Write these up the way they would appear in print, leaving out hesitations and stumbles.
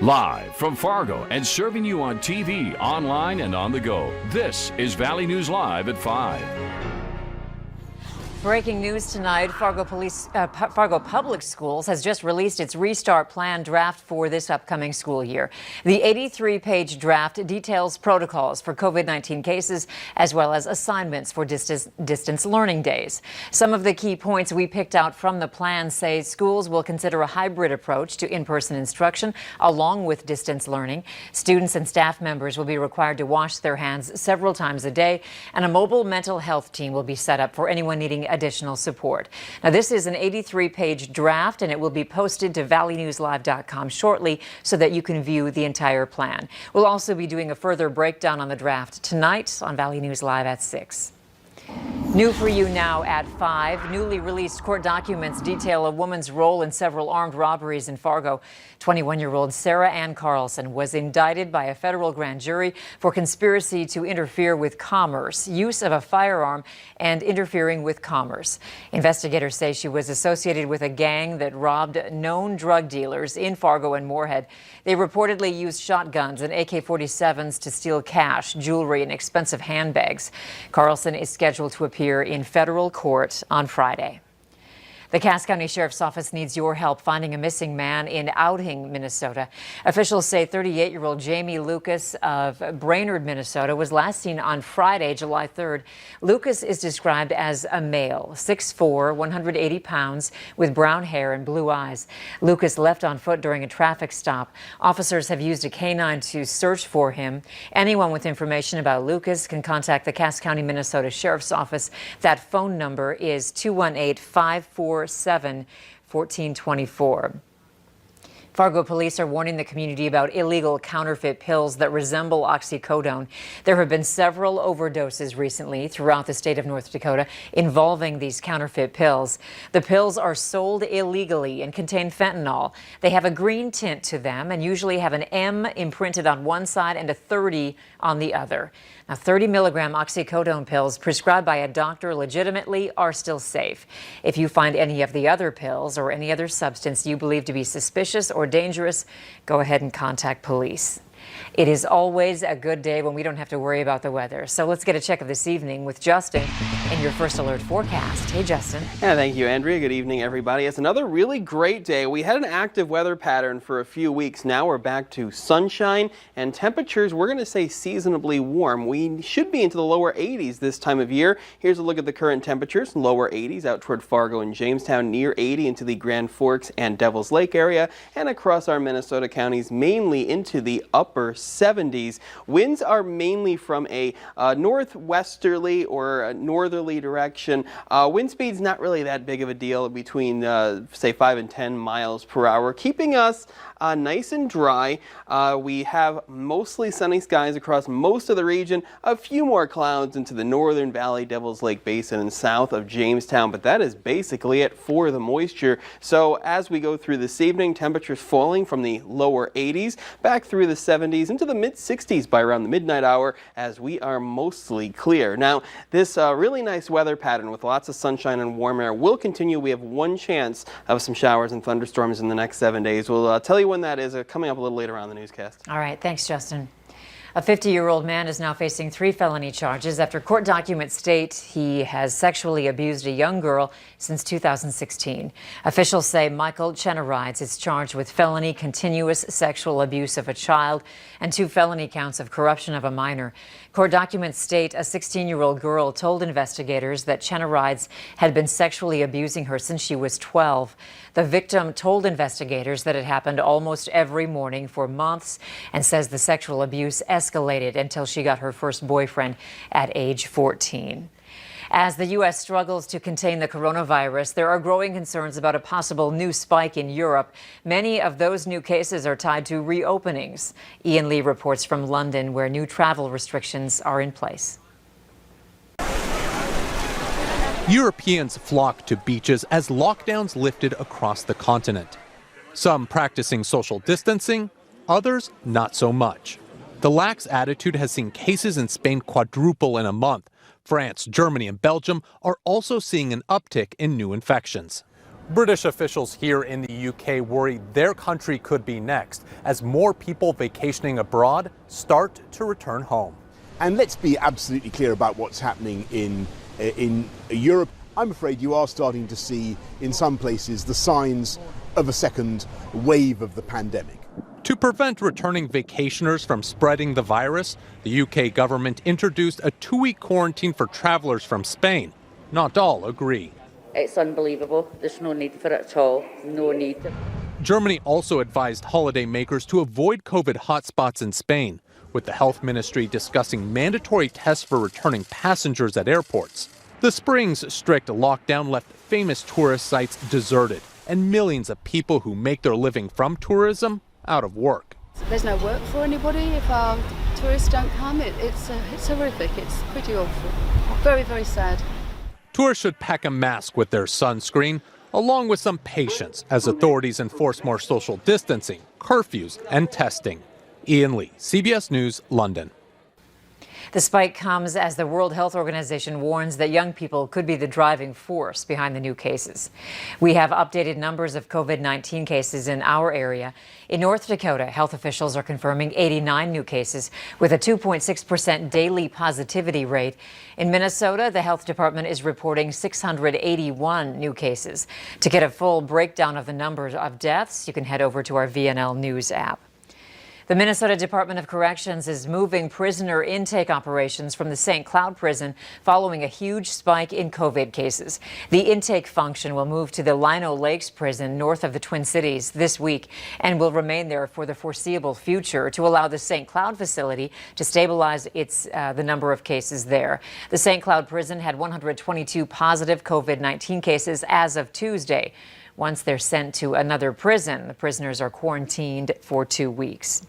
Live from Fargo and serving you on TV, online, and on the go, this is Valley News Live at 5. Breaking news tonight, Fargo Public Schools has just released its restart plan draft for this upcoming school year. The 83-page draft details protocols for COVID-19 cases as well as assignments for distance learning days. Some of the key points we picked out from the plan say schools will consider a hybrid approach to in-person instruction along with distance learning. Students and staff members will be required to wash their hands several times a day, and a mobile mental health team will be set up for anyone needing additional support. Now, this is an 83-page draft, and it will be posted to valleynewslive.com shortly so that you can view the entire plan. We'll also be doing a further breakdown on the draft tonight on Valley News Live at 6. New for you now at 5. Newly released court documents detail a woman's role in several armed robberies in Fargo. 21-year-old Sarah Ann Carlson was indicted by a federal grand jury for conspiracy to interfere with commerce, use of a firearm, and interfering with commerce. Investigators say she was associated with a gang that robbed known drug dealers in Fargo and Moorhead. They reportedly used shotguns and AK-47s to steal cash, jewelry, and expensive handbags. Carlson is scheduled to appear in federal court on Friday. The Cass County Sheriff's Office needs your help finding a missing man in Outing, Minnesota. Officials say 38-year-old Jamie Lucas of Brainerd, Minnesota, was last seen on Friday, July 3rd. Lucas is described as a male, 6'4", 180 pounds, with brown hair and blue eyes. Lucas left on foot during a traffic stop. Officers have used a canine to search for him. Anyone with information about Lucas can contact the Cass County, Minnesota Sheriff's Office. That phone number is 218-547-1424. Fargo police are warning the community about illegal counterfeit pills that resemble oxycodone. There have been several overdoses recently throughout the state of North Dakota involving these counterfeit pills. The pills are sold illegally and contain fentanyl. They have a green tint to them and usually have an M imprinted on one side and a 30 on the other. Now, 30-milligram oxycodone pills prescribed by a doctor legitimately are still safe. If you find any of the other pills or any other substance you believe to be suspicious or dangerous, go ahead and contact police. It is always a good day when we don't have to worry about the weather. So let's get a check of this evening with Justin and your first alert forecast. Hey, Justin. Yeah, thank you, Andrea. Good evening, everybody. It's another really great day. We had an active weather pattern for a few weeks. Now we're back to sunshine and temperatures, we're going to say seasonably warm. We should be into the lower 80s this time of year. Here's a look at the current temperatures. Lower 80s out toward Fargo and Jamestown, near 80 into the Grand Forks and Devil's Lake area, and across our Minnesota counties, mainly into the upper 70s. Winds are mainly from a northwesterly or northerly direction. Wind speed's not really that big of a deal, between say 5 and 10 miles per hour, keeping us nice and dry. We have mostly sunny skies across most of the region. A few more clouds into the Northern Valley, Devil's Lake Basin, and south of Jamestown, but that is basically it for the moisture. So as we go through this evening, temperatures falling from the lower 80s back through the 70s into the mid 60s by around the midnight hour, as we are mostly clear. Now, this really nice weather pattern with lots of sunshine and warm air will continue. We have one chance of some showers and thunderstorms in the next 7 days. We'll tell you when that is coming up a little later on in the newscast. All right. Thanks, Justin. A 50-year-old man is now facing 3 felony charges after court documents state he has sexually abused a young girl since 2016. Officials say Michael Chenerides is charged with felony continuous sexual abuse of a child and 2 felony counts of corruption of a minor. Court documents state a 16-year-old girl told investigators that Chenerides had been sexually abusing her since she was 12. The victim told investigators that it happened almost every morning for months and says the sexual abuse escalated until she got her first boyfriend at age 14. As the U.S. struggles to contain the coronavirus, there are growing concerns about a possible new spike in Europe. Many of those new cases are tied to reopenings. Ian Lee reports from London, where new travel restrictions are in place. Europeans flock to beaches as lockdowns lifted across the continent. Some practicing social distancing, others not so much. The lax attitude has seen cases in Spain quadruple in a month. France, Germany, and Belgium are also seeing an uptick in new infections. British officials here in the UK worry their country could be next as more people vacationing abroad start to return home. And let's be absolutely clear about what's happening in Europe. I'm afraid you are starting to see in some places the signs of a second wave of the pandemic. To prevent returning vacationers from spreading the virus, the UK government introduced a 2-week quarantine for travelers from Spain. Not all agree. It's unbelievable. There's no need for it at all. No need. Germany also advised holiday makers to avoid COVID hotspots in Spain, with the health ministry discussing mandatory tests for returning passengers at airports. The spring's strict lockdown left famous tourist sites deserted, and millions of people who make their living from tourism out of work. There's no work for anybody if our tourists don't come. It's horrific. It's pretty awful. Very, very sad. Tourists should pack a mask with their sunscreen, along with some patience as authorities enforce more social distancing, curfews, and testing. Ian Lee, CBS News, London. The spike comes as the World Health Organization warns that young people could be the driving force behind the new cases. We have updated numbers of COVID-19 cases in our area. In North Dakota, health officials are confirming 89 new cases with a 2.6% daily positivity rate. In Minnesota, the health department is reporting 681 new cases. To get a full breakdown of the numbers of deaths, you can head over to our VNL News app. The Minnesota Department of Corrections is moving prisoner intake operations from the St. Cloud prison following a huge spike in COVID cases. The intake function will move to the Lino Lakes prison north of the Twin Cities this week and will remain there for the foreseeable future to allow the St. Cloud facility to stabilize the number of cases there. The St. Cloud prison had 122 positive COVID-19 cases as of Tuesday. Once they're sent to another prison, the prisoners are quarantined for 2 weeks.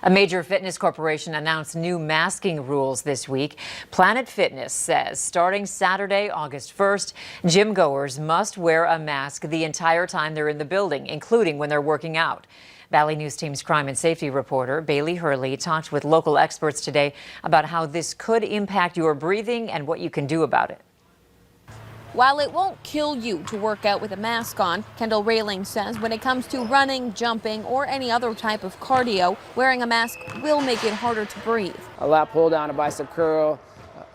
A major fitness corporation announced new masking rules this week. Planet Fitness says starting Saturday, August 1st, gym goers must wear a mask the entire time they're in the building, including when they're working out. Valley News Team's crime and safety reporter Bailey Hurley talked with local experts today about how this could impact your breathing and what you can do about it. While it won't kill you to work out with a mask on, Kendall Railing says when it comes to running, jumping, or any other type of cardio, wearing a mask will make it harder to breathe. A lat pull down, a bicep curl,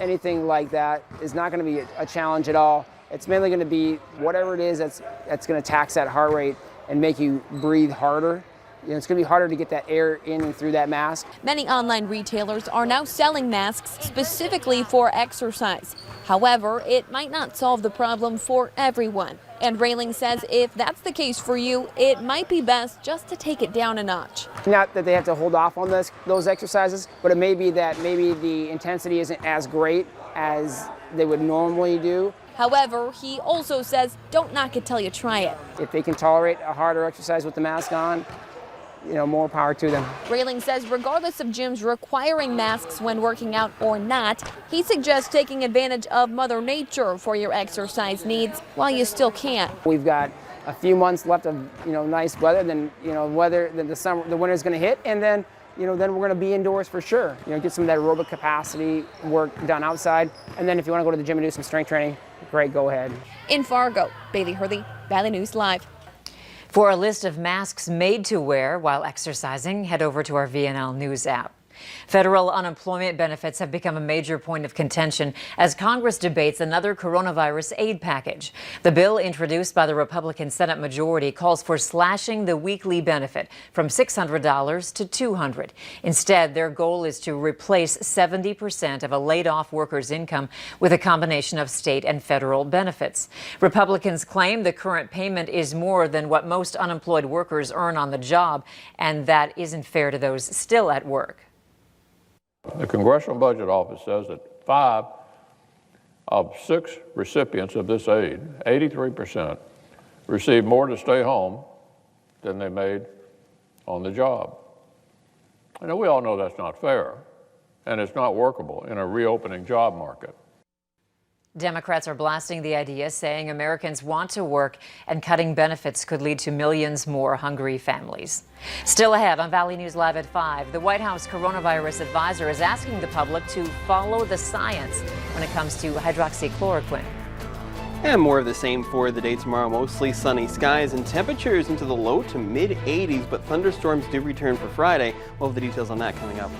anything like that is not going to be a challenge at all. It's mainly going to be whatever it is that's going to tax that heart rate and make you breathe harder. It's going to be harder to get that air in and through that mask. Many online retailers are now selling masks specifically for exercise. However, it might not solve the problem for everyone. And Railing says if that's the case for you, it might be best just to take it down a notch. Not that they have to hold off on those exercises, but it may be that maybe the intensity isn't as great as they would normally do. However, he also says don't knock it till you try it. If they can tolerate a harder exercise with the mask on, more power to them. Railing says regardless of gyms requiring masks when working out or not, he suggests taking advantage of Mother Nature for your exercise needs while you still can. We've got a few months left of nice weather, then the winter's going to hit, and then then we're going to be indoors for sure. Get some of that aerobic capacity work done outside, and then if you want to go to the gym and do some strength training, great, go ahead. In Fargo, Bailey Hurley, Valley News Live. For a list of masks made to wear while exercising, head over to our VNL News app. Federal unemployment benefits have become a major point of contention as Congress debates another coronavirus aid package. The bill introduced by the Republican Senate majority calls for slashing the weekly benefit from $600 to $200. Instead, their goal is to replace 70% of a laid-off worker's income with a combination of state and federal benefits. Republicans claim the current payment is more than what most unemployed workers earn on the job, and that isn't fair to those still at work. The Congressional Budget Office says that 5 of 6 recipients of this aid, 83%, received more to stay home than they made on the job. We all know that's not fair, and it's not workable in a reopening job market. Democrats are blasting the idea, saying Americans want to work and cutting benefits could lead to millions more hungry families. Still ahead on Valley News Live at 5, the White House coronavirus advisor is asking the public to follow the science when it comes to hydroxychloroquine. And more of the same for the day tomorrow. Mostly sunny skies and temperatures into the low to mid 80s, but thunderstorms do return for Friday. We'll have the details on that coming up.